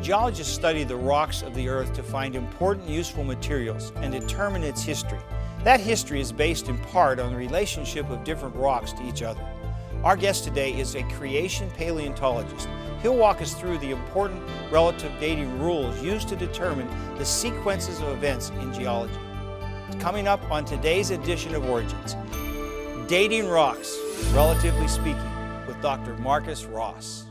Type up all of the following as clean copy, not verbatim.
Geologists study the rocks of the earth to find important useful materials and determine its history. That history is based in part on the relationship of different rocks to each other. Our guest today is a creation paleontologist. He'll walk us through the important relative dating rules used to determine the sequences of events in geology. Coming up on today's edition of Origins, dating rocks, relatively speaking, with Dr. Marcus Ross.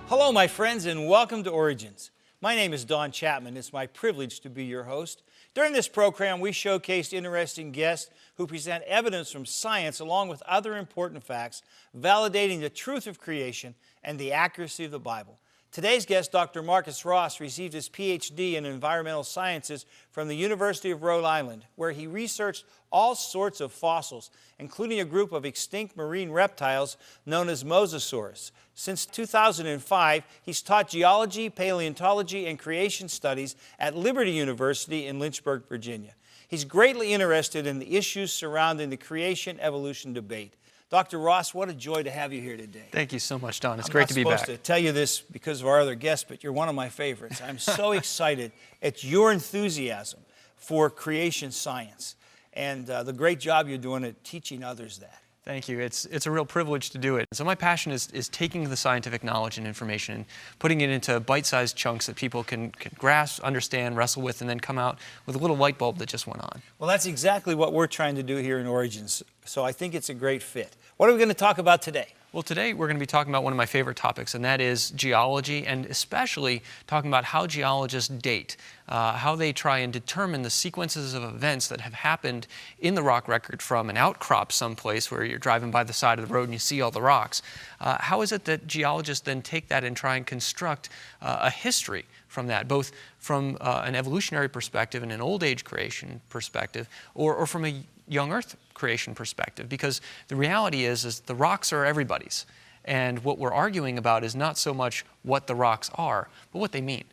Hello, my friends, and welcome to Origins. My name is Donn Chapman. It's my privilege to be your host. During this program, we showcased interesting guests who present evidence from science along with other important facts, validating the truth of creation and the accuracy of the Bible. Today's guest, Dr. Marcus Ross, received his PhD in environmental sciences from the University of Rhode Island, where he researched all sorts of fossils, including a group of extinct marine reptiles known as mosasaurs. Since 2005, he's taught geology, paleontology, and creation studies at Liberty University in Lynchburg, Virginia. He's greatly interested in the issues surrounding the creation-evolution debate. Dr. Ross, what a joy to have you here today. Thank you so much, Don. It's great to be back. I'm not supposed to tell you this because of our other guests, but you're one of my favorites. I'm so excited at your enthusiasm for creation science and the great job you're doing at teaching others that. Thank you. It's a real privilege to do it. So my passion is taking the scientific knowledge and information and putting it into bite-sized chunks that people can grasp, understand, wrestle with, and then come out with a little light bulb that just went on. Well, that's exactly what we're trying to do here in Origins, so I think it's a great fit. What are we going to talk about today? Well, today we're going to be talking about one of my favorite topics, and that is geology, and especially talking about how geologists date, how they try and determine the sequences of events that have happened in the rock record from an outcrop someplace where you're driving by the side of the road and you see all the rocks. How is it that geologists then take that and try and construct a history from that, both from an evolutionary perspective and an old age creation perspective, or from a young Earth creation perspective? Because the reality is the rocks are everybody's. And what we're arguing about is not so much what the rocks are, but what they mean.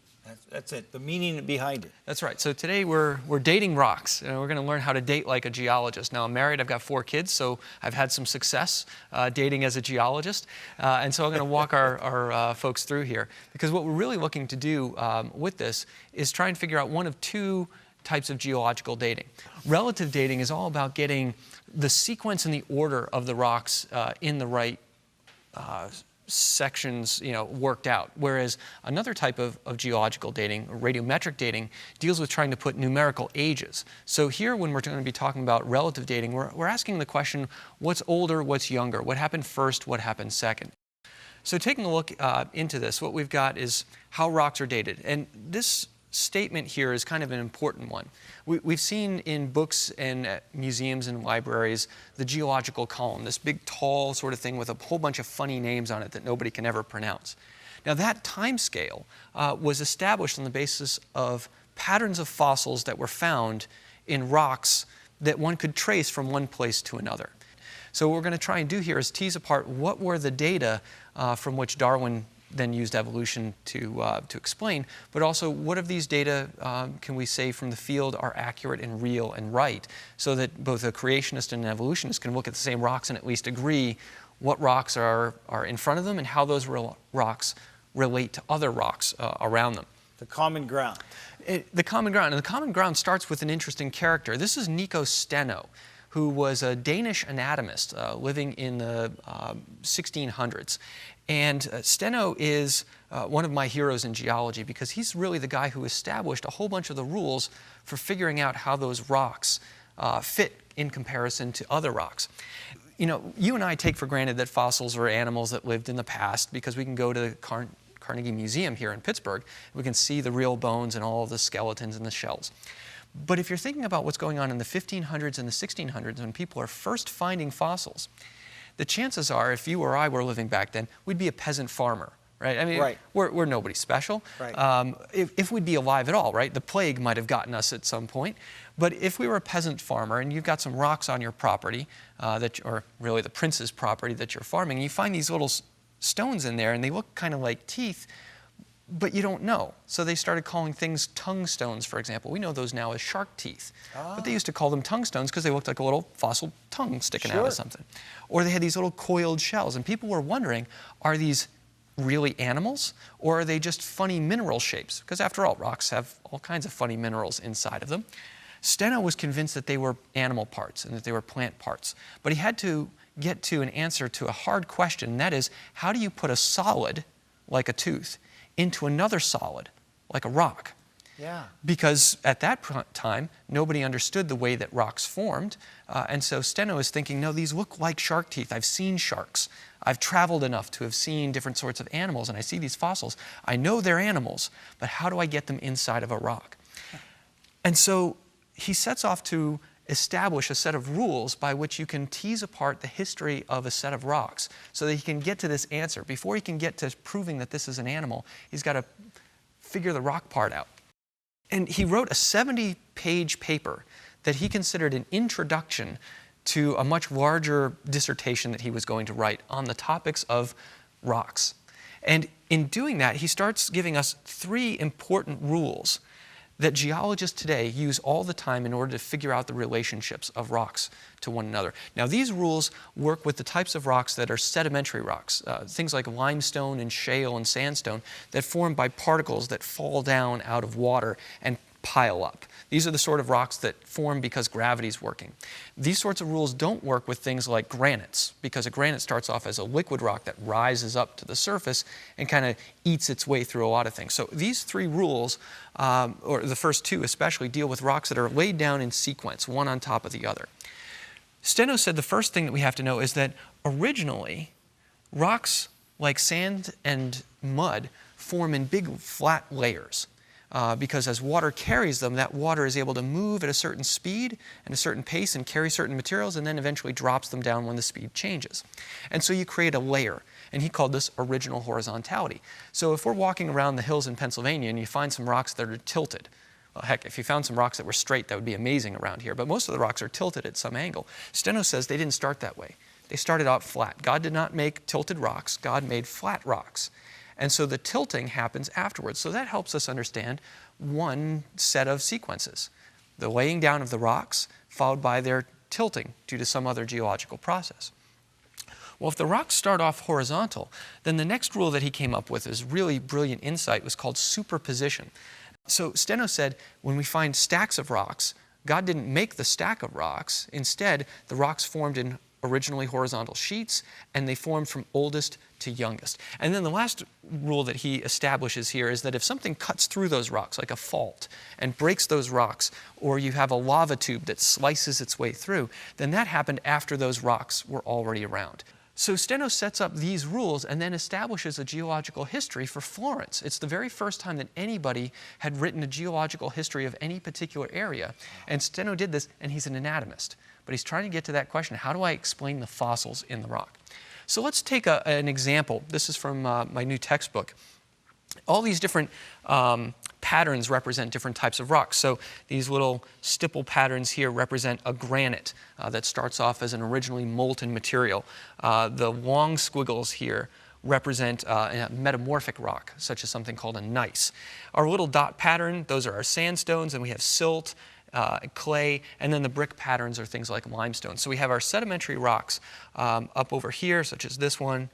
That's it, the meaning behind it. That's right. So today we're dating rocks, and we're going to learn how to date like a geologist. Now, I'm married, I've got 4 kids, so I've had some success dating as a geologist. And so I'm going to walk our folks through here, because what we're really looking to do with this is try and figure out one of 2 types of geological dating. Relative dating is all about getting the sequence and the order of the rocks in the right sections, worked out. Whereas another type of geological dating, or radiometric dating, deals with trying to put numerical ages. So here, when we're going to be talking about relative dating, we're asking the question, what's older, what's younger? What happened first, what happened second? So taking a look into this, what we've got is how rocks are dated. And this statement here is kind of an important one. We've seen in books and museums and libraries the geological column, this big tall sort of thing with a whole bunch of funny names on it that nobody can ever pronounce. Now that time scale was established on the basis of patterns of fossils that were found in rocks that one could trace from one place to another. So what we're going to try and do here is tease apart what were the data from which Darwin then used evolution to explain, but also what of these data can we say from the field are accurate and real and right, so that both a creationist and an evolutionist can look at the same rocks and at least agree what rocks are in front of them and how those rocks relate to other rocks around them. The common ground. The common ground. And the common ground starts with an interesting character. This is Nico Steno, who was a Danish anatomist living in the 1600s. And Steno is one of my heroes in geology, because he's really the guy who established a whole bunch of the rules for figuring out how those rocks fit in comparison to other rocks. You and I take for granted that fossils are animals that lived in the past because we can go to the Carnegie Museum here in Pittsburgh. We can see the real bones and all of the skeletons and the shells. But if you're thinking about what's going on in the 1500s and the 1600s, when people are first finding fossils, the chances are, if you or I were living back then, we'd be a peasant farmer. right? I mean, Right. we're nobody special. Right. If we'd be alive at all, right? The plague might have gotten us at some point. But if we were a peasant farmer and you've got some rocks on your property, or really the prince's property that you're farming, you find these little stones in there and they look kind of like teeth, but you don't know. So they started calling things tongue stones, for example. We know those now as shark teeth. But they used to call them tongue stones because they looked like a little fossil tongue sticking out of something. Or they had these little coiled shells. And people were wondering, are these really animals, or are they just funny mineral shapes? Because after all, rocks have all kinds of funny minerals inside of them. Steno was convinced that they were animal parts and that they were plant parts. But he had to get to an answer to a hard question, and that is, how do you put a solid, like a tooth, into another solid, like a rock? Yeah. Because at that time, nobody understood the way that rocks formed. And so Steno is thinking, no, these look like shark teeth. I've seen sharks. I've traveled enough to have seen different sorts of animals, and I see these fossils. I know they're animals, but how do I get them inside of a rock? And so he sets off to establish a set of rules by which you can tease apart the history of a set of rocks so that he can get to this answer. Before he can get to proving that this is an animal, he's got to figure the rock part out. And he wrote a 70-page paper that he considered an introduction to a much larger dissertation that he was going to write on the topics of rocks. And in doing that, he starts giving us 3 important rules that geologists today use all the time in order to figure out the relationships of rocks to one another. Now, these rules work with the types of rocks that are sedimentary rocks, things like limestone and shale and sandstone that form by particles that fall down out of water and pile up. These are the sort of rocks that form because gravity is working. These sorts of rules don't work with things like granites, because a granite starts off as a liquid rock that rises up to the surface and kind of eats its way through a lot of things. So these 3 rules, or the first 2 especially, deal with rocks that are laid down in sequence, one on top of the other. Steno said the first thing that we have to know is that originally, rocks like sand and mud form in big flat layers. Because as water carries them, that water is able to move at a certain speed and a certain pace and carry certain materials, and then eventually drops them down when the speed changes. And so you create a layer, and he called this original horizontality. So if we're walking around the hills in Pennsylvania and you find some rocks that are tilted, well, heck, if you found some rocks that were straight, that would be amazing around here, but most of the rocks are tilted at some angle. Steno says they didn't start that way. They started out flat. God did not make tilted rocks. God made flat rocks. And so the tilting happens afterwards. So that helps us understand one set of sequences. The laying down of the rocks, followed by their tilting due to some other geological process. Well, if the rocks start off horizontal, then the next rule that he came up with, is really brilliant insight, was called superposition. So Steno said, when we find stacks of rocks, God didn't make the stack of rocks. Instead, the rocks formed in originally horizontal sheets, and they formed from oldest to youngest. And then the last rule that he establishes here is that if something cuts through those rocks, like a fault, and breaks those rocks, or you have a lava tube that slices its way through, then that happened after those rocks were already around. So Steno sets up these rules and then establishes a geological history for Florence. It's the very first time that anybody had written a geological history of any particular area. And Steno did this, and he's an anatomist. But he's trying to get to that question, how do I explain the fossils in the rock? So let's take an example. This is from my new textbook. All these different patterns represent different types of rocks. So these little stipple patterns here represent a granite that starts off as an originally molten material. The long squiggles here represent a metamorphic rock, such as something called a gneiss. Our little dot pattern, those are our sandstones, and we have silt, clay, and then the brick patterns are things like limestone. So we have our sedimentary rocks up over here, such as this one.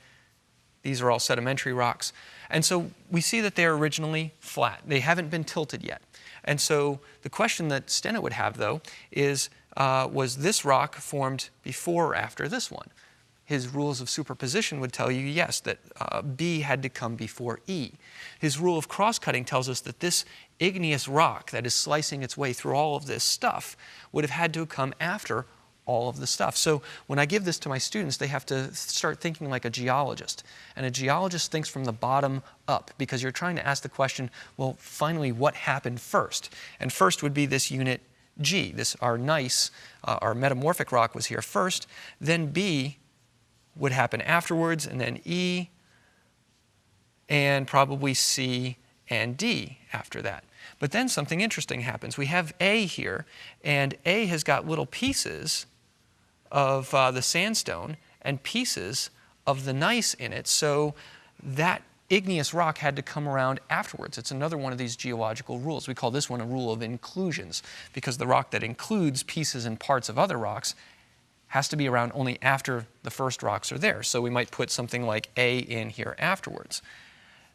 These are all sedimentary rocks. And so we see that they're originally flat. They haven't been tilted yet. And so the question that Steno would have, though, is was this rock formed before or after this one? His rules of superposition would tell you, yes, that B had to come before E. His rule of cross-cutting tells us that this igneous rock that is slicing its way through all of this stuff would have had to come after all of the stuff. So when I give this to my students, they have to start thinking like a geologist. And a geologist thinks from the bottom up, because you're trying to ask the question, well, finally, what happened first? And first would be this unit G. This, our gneiss, our metamorphic rock was here first. Then B would happen afterwards, and then E, and probably C and D after that. But then something interesting happens. We have A here, and A has got little pieces of the sandstone and pieces of the gneiss in it, so that igneous rock had to come around afterwards. It's another one of these geological rules. We call this one a rule of inclusions, because the rock that includes pieces and parts of other rocks has to be around only after the first rocks are there. So we might put something like A in here afterwards.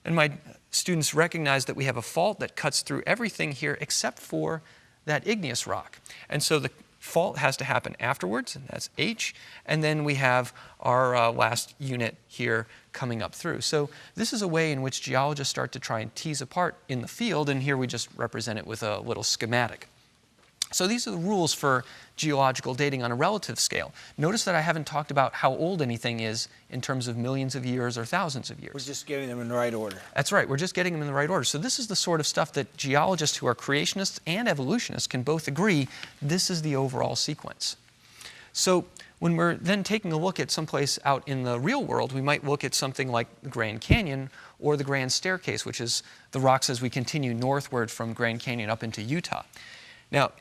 And my students recognize that we have a fault that cuts through everything here except for that igneous rock. And so the fault has to happen afterwards, and that's H, and then we have our last unit here coming up through. So this is a way in which geologists start to try and tease apart in the field, and here we just represent it with a little schematic. So these are the rules for geological dating on a relative scale. Notice that I haven't talked about how old anything is in terms of millions of years or thousands of years. We're just getting them in the right order. That's right, we're just getting them in the right order. So this is the sort of stuff that geologists who are creationists and evolutionists can both agree this is the overall sequence. So when we're then taking a look at someplace out in the real world, we might look at something like the Grand Canyon or the Grand Staircase, which is the rocks as we continue northward from Grand Canyon up into Utah. Now,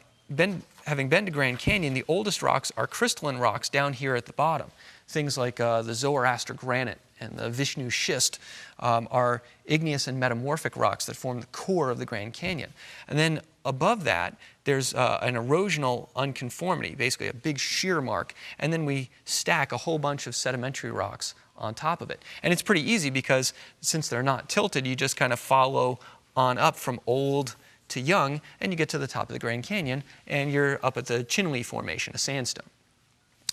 having been to Grand Canyon, the oldest rocks are crystalline rocks down here at the bottom. Things like the Zoroaster granite and the Vishnu schist are igneous and metamorphic rocks that form the core of the Grand Canyon. And then above that, there's an erosional unconformity, basically a big shear mark, and then we stack a whole bunch of sedimentary rocks on top of it. And it's pretty easy because since they're not tilted, you just kind of follow on up from old to young, and you get to the top of the Grand Canyon, and you're up at the Chinle Formation, a sandstone.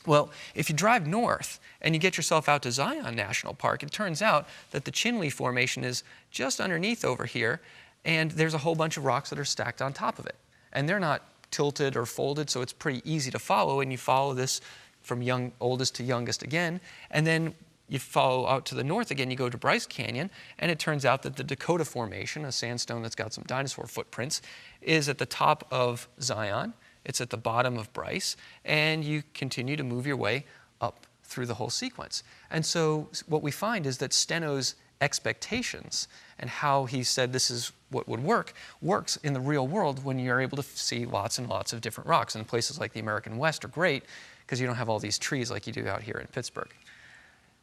Well, if you drive north and you get yourself out to Zion National Park, it turns out that the Chinle Formation is just underneath over here, and there's a whole bunch of rocks that are stacked on top of it. And they're not tilted or folded, so it's pretty easy to follow, and you follow this from oldest to youngest again, and then you follow out to the north again, you go to Bryce Canyon, and it turns out that the Dakota Formation, a sandstone that's got some dinosaur footprints, is at the top of Zion, it's at the bottom of Bryce, and you continue to move your way up through the whole sequence. And so what we find is that Steno's expectations and how he said this is what would work, works in the real world when you're able to see lots and lots of different rocks. And places like the American West are great because you don't have all these trees like you do out here in Pittsburgh.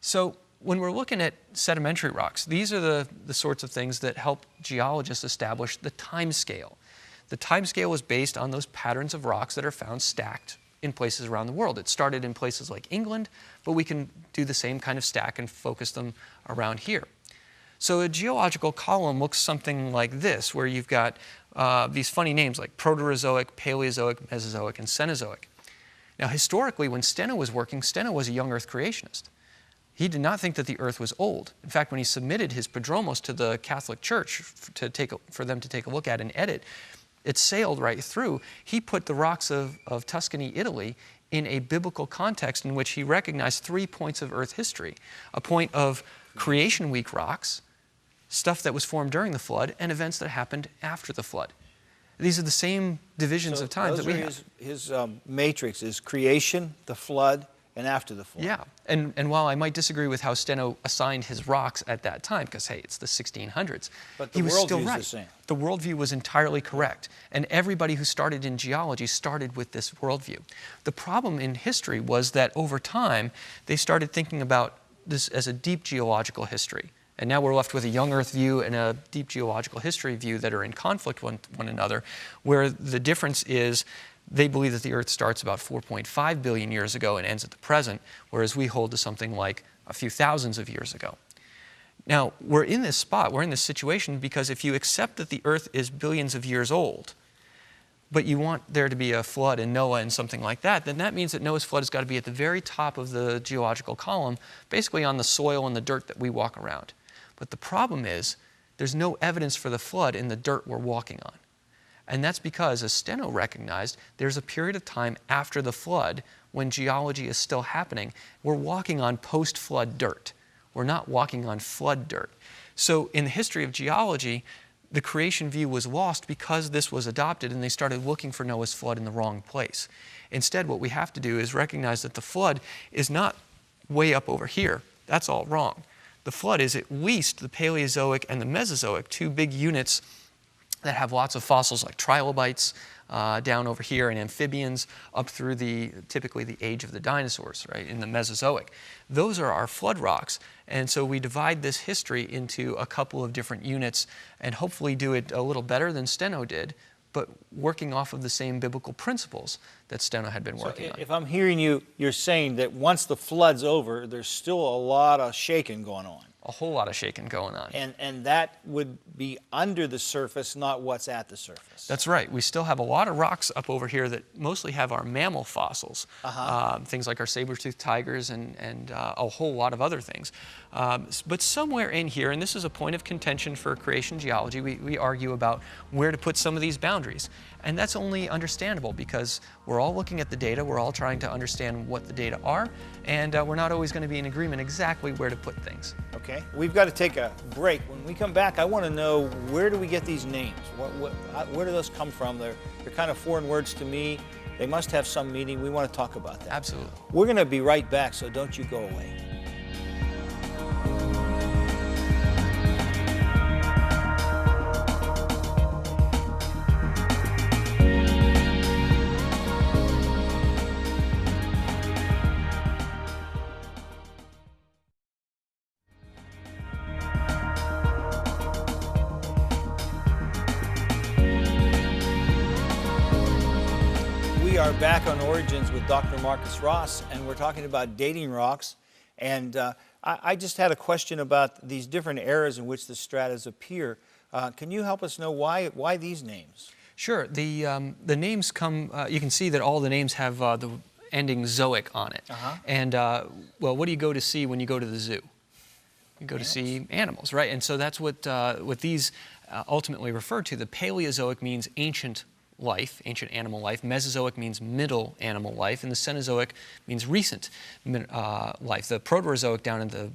So when we're looking at sedimentary rocks, these are the sorts of things that help geologists establish the time scale. The time scale is based on those patterns of rocks that are found stacked in places around the world. It started in places like England, but we can do the same kind of stack and focus them around here. So a geological column looks something like this, where you've got these funny names like Proterozoic, Paleozoic, Mesozoic, and Cenozoic. Now historically, when Steno was working, Steno was a young Earth creationist. He did not think that the Earth was old. In fact, when he submitted his prodromos to the Catholic Church for them to take a look at and edit, it sailed right through. He put the rocks of Tuscany, Italy, in a biblical context in which he recognized 3 points of Earth history. A point of creation week rocks, stuff that was formed during the flood, and events that happened after the flood. These are the same divisions of time that we have. His matrix is creation, the flood, and after the flood. Yeah, and while I might disagree with how Steno assigned his rocks at that time, because hey, it's the 1600s, but the he was still worldview right. is the same. The worldview was entirely correct, and everybody who started in geology started with this worldview. The problem in history was that over time, they started thinking about this as a deep geological history. And now we're left with a young Earth view and a deep geological history view that are in conflict with one another, where the difference is they believe that the Earth starts about 4.5 billion years ago and ends at the present, whereas we hold to something like a few thousands of years ago. Now, we're in this spot, we're in this situation because if you accept that the Earth is billions of years old, but you want there to be a flood and Noah and something like that, then that means that Noah's flood has got to be at the very top of the geological column, basically on the soil and the dirt that we walk around. But the problem is, there's no evidence for the flood in the dirt we're walking on. And that's because, as Steno recognized, there's a period of time after the flood when geology is still happening. We're walking on post-flood dirt. We're not walking on flood dirt. So in the history of geology, the creation view was lost because this was adopted and they started looking for Noah's flood in the wrong place. Instead, what we have to do is recognize that the flood is not way up over here. That's all wrong. the flood is at least the Paleozoic and the Mesozoic, two big units that have lots of fossils like trilobites down over here and amphibians up through typically the age of the dinosaurs, right, in the Mesozoic. Those are our flood rocks. And so we divide this history into a couple of different units and hopefully do it a little better than Steno did, but working off of the same biblical principles that Steno had been working on. If I'm hearing you, you're saying that once the flood's over, there's still a lot of shaking going on. A whole lot of shaking going on. And that would be under the surface, not what's at the surface. That's right. We still have a lot of rocks up over here that mostly have our mammal fossils, things like our saber-toothed tigers and a whole lot of other things. But somewhere in here, and this is a point of contention for creation geology, we argue about where to put some of these boundaries. And that's only understandable because we're all looking at the data, we're all trying to understand what the data are, and we're not always going to be in agreement exactly where to put things. Okay, we've got to take a break. When we come back, I want to know, where do we get these names? Where do those come from? They're kind of foreign words to me. They must have some meaning. We want to talk about that. Absolutely. We're going to be right back, so don't you go away. We are back on Origins with Dr. Marcus Ross, and we're talking about dating rocks. And I just had a question about these different eras in which the stratas appear. Can you help us know why these names? Sure. The names come, you can see that all the names have the ending zoic on it. And, well, what do you go to see when you go to the zoo? You go to see animals, right? And so that's what these ultimately refer to. The Paleozoic means ancient life, ancient animal life. Mesozoic means middle animal life, and the Cenozoic means recent life. The Proterozoic down at the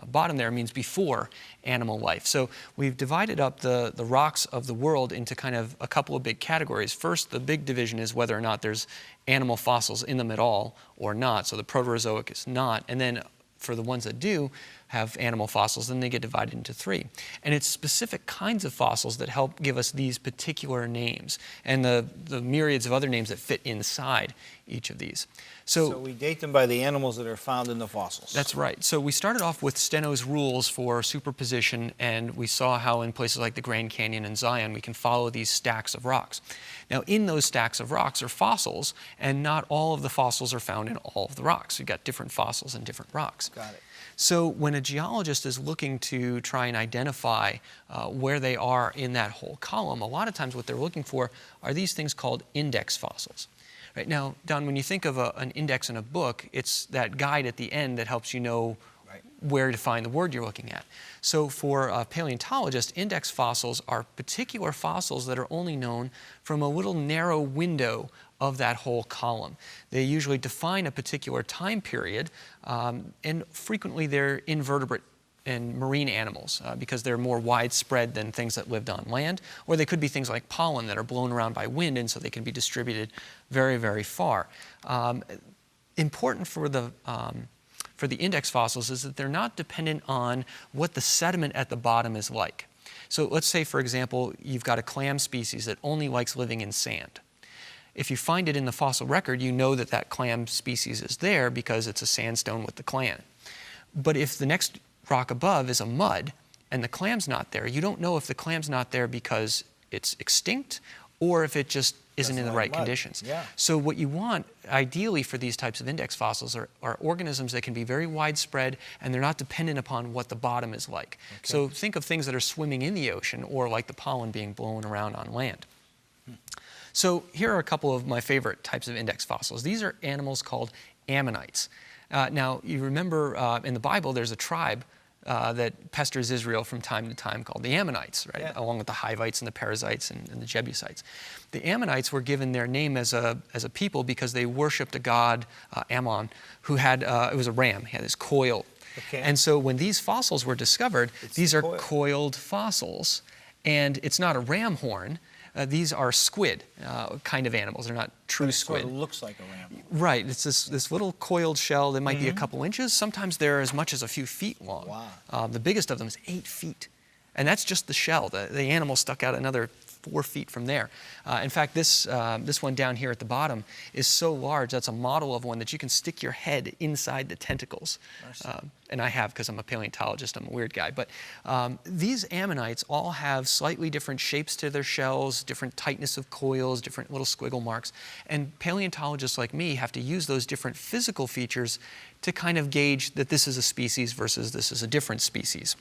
bottom there means before animal life. So we've divided up the rocks of the world into kind of a couple of big categories. First, the big division is whether or not there's animal fossils in them at all or not. So the Proterozoic is not. And then for the ones that do have animal fossils, then they get divided into three. And it's specific kinds of fossils that help give us these particular names and the myriads of other names that fit inside each of these. So we date them by the animals that are found in the fossils. That's right. So we started off with Steno's rules for superposition, and we saw how in places like the Grand Canyon and Zion we can follow these stacks of rocks. Now in those stacks of rocks are fossils, and not all of the fossils are found in all of the rocks. We've got different fossils in different rocks. Got it. So when a geologist is looking to try and identify where they are in that whole column, a lot of times what they're looking for are these things called index fossils. Right now, Don, when you think of an index in a book, it's that guide at the end that helps you know where to find the word you're looking at. So for a paleontologist, index fossils are particular fossils that are only known from a little narrow window of that whole column. They usually define a particular time period, and frequently they're invertebrate and marine animals because they're more widespread than things that lived on land, or they could be things like pollen that are blown around by wind, and so they can be distributed very, very far. Important for the index fossils is that they're not dependent on what the sediment at the bottom is like. So let's say, for example, you've got a clam species that only likes living in sand. If you find it in the fossil record, you know that that clam species is there because it's a sandstone with the clam. But if the next rock above is a mud and the clam's not there, you don't know if the clam's not there because it's extinct or if it just isn't in the right conditions. So what you want, ideally, for these types of index fossils are organisms that can be very widespread and they're not dependent upon what the bottom is like. So think of things that are swimming in the ocean or like the pollen being blown around on land. So here are a couple of my favorite types of index fossils. These are animals called ammonites. Now, you remember in the Bible there's a tribe that pesters Israel from time to time called the Ammonites, right? Along with the Hivites and the Perizzites and the Jebusites. The Ammonites were given their name as a people because they worshipped a god, Ammon, who had, it was a ram, he had this coil. And so when these fossils were discovered, these are coiled fossils. And it's not a ram horn. These are squid kind of animals. They're not true squid. It sort of looks like a ram. Right. It's this little coiled shell that might be a couple inches. Sometimes they're as much as a few feet long. Wow. The biggest of them is 8 feet. And that's just the shell. The animal stuck out another 4 feet from there. In fact, this one down here at the bottom is so large, that's a model of one that you can stick your head inside the tentacles. And I have, because I'm a paleontologist, I'm a weird guy. But these ammonites all have slightly different shapes to their shells, different tightness of coils, different little squiggle marks. And paleontologists like me have to use those different physical features to kind of gauge that this is a species versus this is a different species.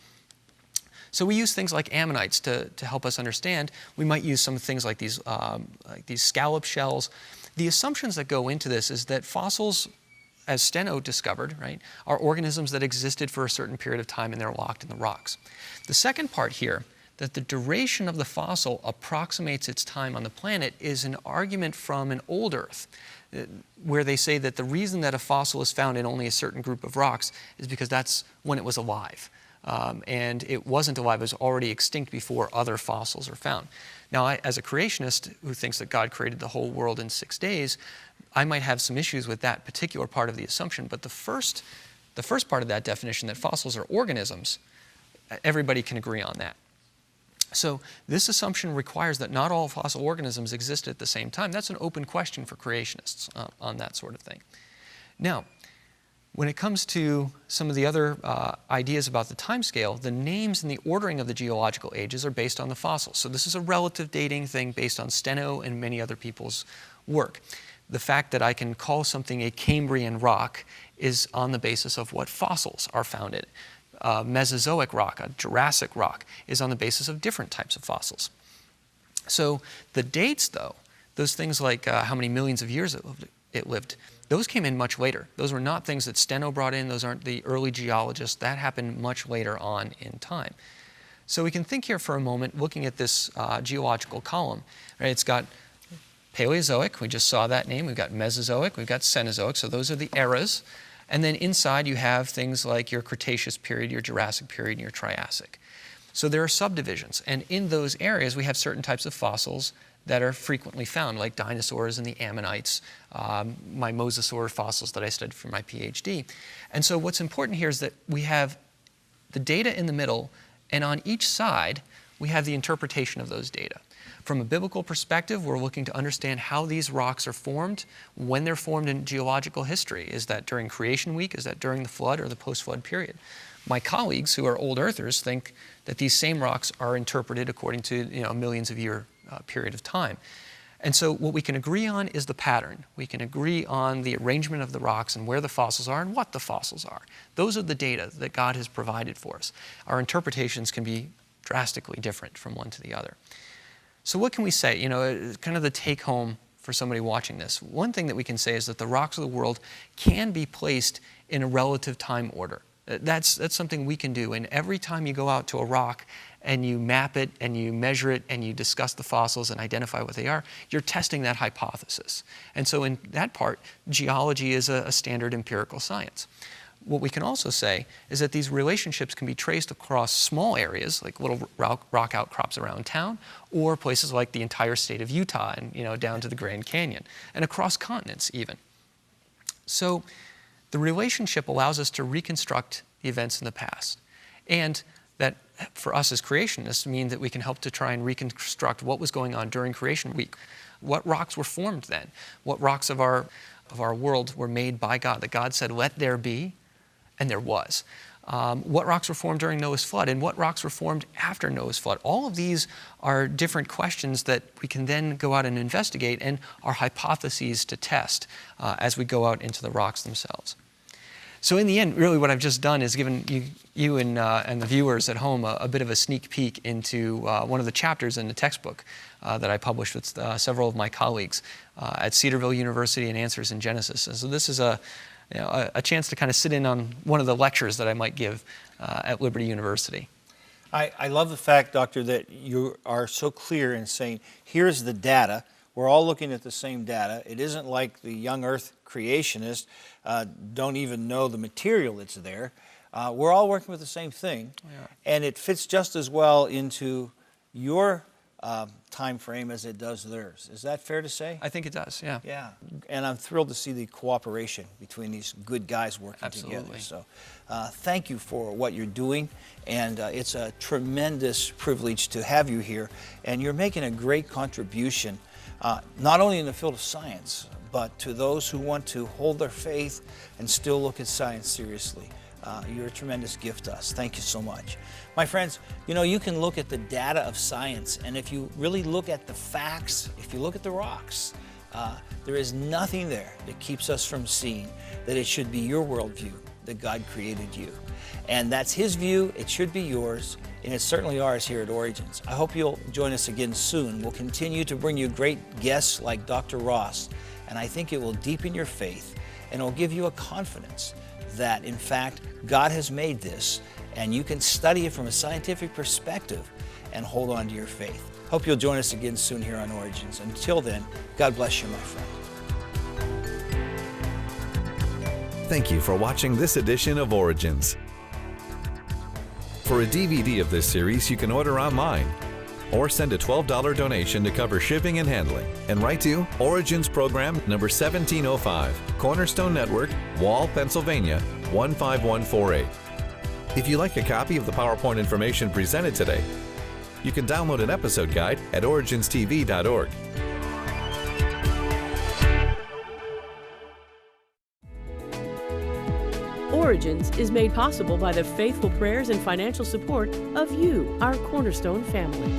So we use things like ammonites to help us understand. We might use some things like these scallop shells. The assumptions that go into this is that fossils, as Steno discovered, right, are organisms that existed for a certain period of time and they're locked in the rocks. The second part here, that the duration of the fossil approximates its time on the planet, is an argument from an old Earth, where they say that the reason that a fossil is found in only a certain group of rocks is because that's when it was alive. And it wasn't alive, it was already extinct before other fossils are found. Now, as a creationist who thinks that God created the whole world in 6 days, I might have some issues with that particular part of the assumption, but the first part of that definition, that fossils are organisms, everybody can agree on that. So this assumption requires that not all fossil organisms exist at the same time. That's an open question for creationists on that sort of thing. Now, when it comes to some of the other ideas about the timescale, the names and the ordering of the geological ages are based on the fossils. So this is a relative dating thing based on Steno and many other people's work. The fact that I can call something a Cambrian rock is on the basis of what fossils are found in it. Mesozoic rock, a Jurassic rock, is on the basis of different types of fossils. So the dates, though, those things like how many millions of years it lived, those came in much later. Those were not things that Steno brought in. Those aren't the early geologists. That happened much later on in time. So we can think here for a moment, looking at this geological column. Right? It's got Paleozoic, we just saw that name. We've got Mesozoic, we've got Cenozoic, so those are the eras. And then inside you have things like your Cretaceous period, your Jurassic period, and your Triassic. So there are subdivisions. And in those areas, we have certain types of fossils that are frequently found, like dinosaurs and the ammonites, my mosasaur fossils that I studied for my PhD. And so what's important here is that we have the data in the middle, and on each side, we have the interpretation of those data. From a biblical perspective, we're looking to understand how these rocks are formed, when they're formed in geological history. Is that during creation week? Is that during the flood or the post-flood period? My colleagues, who are old earthers, think that these same rocks are interpreted according to a millions of year period of time. And so what we can agree on is the pattern. We can agree on the arrangement of the rocks and where the fossils are and what the fossils are. Those are the data that God has provided for us. Our interpretations can be drastically different from one to the other. So what can we say? Kind of the take home for somebody watching this. One thing that we can say is that the rocks of the world can be placed in a relative time order. That's something we can do. And every time you go out to a rock and you map it and you measure it and you discuss the fossils and identify what they are, you're testing that hypothesis. And so in that part, geology is a standard empirical science. What we can also say is that these relationships can be traced across small areas, like little rock outcrops around town, or places like the entire state of Utah and down to the Grand Canyon, and across continents even. So the relationship allows us to reconstruct the events in the past. And that, for us as creationists, means that we can help to try and reconstruct what was going on during creation week. What rocks were formed then? What rocks of our world were made by God? That God said, "Let there be," and there was. What rocks were formed during Noah's flood, and what rocks were formed after Noah's flood. All of these are different questions that we can then go out and investigate and are hypotheses to test as we go out into the rocks themselves. So in the end, really what I've just done is given you and the viewers at home a bit of a sneak peek into one of the chapters in the textbook that I published with several of my colleagues at Cedarville University in Answers in Genesis. And so this is a chance to kind of sit in on one of the lectures that I might give at Liberty University. I love the fact, Doctor, that you are so clear in saying, here's the data. We're all looking at the same data. It isn't like the young earth creationists don't even know the material that's there. We're all working with the same thing. Yeah. And it fits just as well into your time frame as it does theirs. Is that fair to say? I think it does, yeah. Yeah, and I'm thrilled to see the cooperation between these good guys working together. Absolutely. So thank you for what you're doing, and it's a tremendous privilege to have you here, and you're making a great contribution, not only in the field of science, but to those who want to hold their faith and still look at science seriously. You're a tremendous gift to us. Thank you so much. My friends, you know, you can look at the data of science, and if you really look at the facts, if you look at the rocks, there is nothing there that keeps us from seeing that it should be your worldview, that God created you. And that's His view, it should be yours, and it's certainly ours here at Origins. I hope you'll join us again soon. We'll continue to bring you great guests like Dr. Ross, and I think it will deepen your faith, and it will give you a confidence that, in fact, God has made this, and you can study it from a scientific perspective and hold on to your faith. Hope you'll join us again soon here on Origins. Until then, God bless you, my friend. Thank you for watching this edition of Origins. For a DVD of this series, you can order online or send a $12 donation to cover shipping and handling, and write to Origins Program number 1705, Cornerstone Network, Wall, Pennsylvania 15148. If you like a copy of the PowerPoint information presented today, you can download an episode guide at originstv.org. Origins is made possible by the faithful prayers and financial support of you, our Cornerstone family.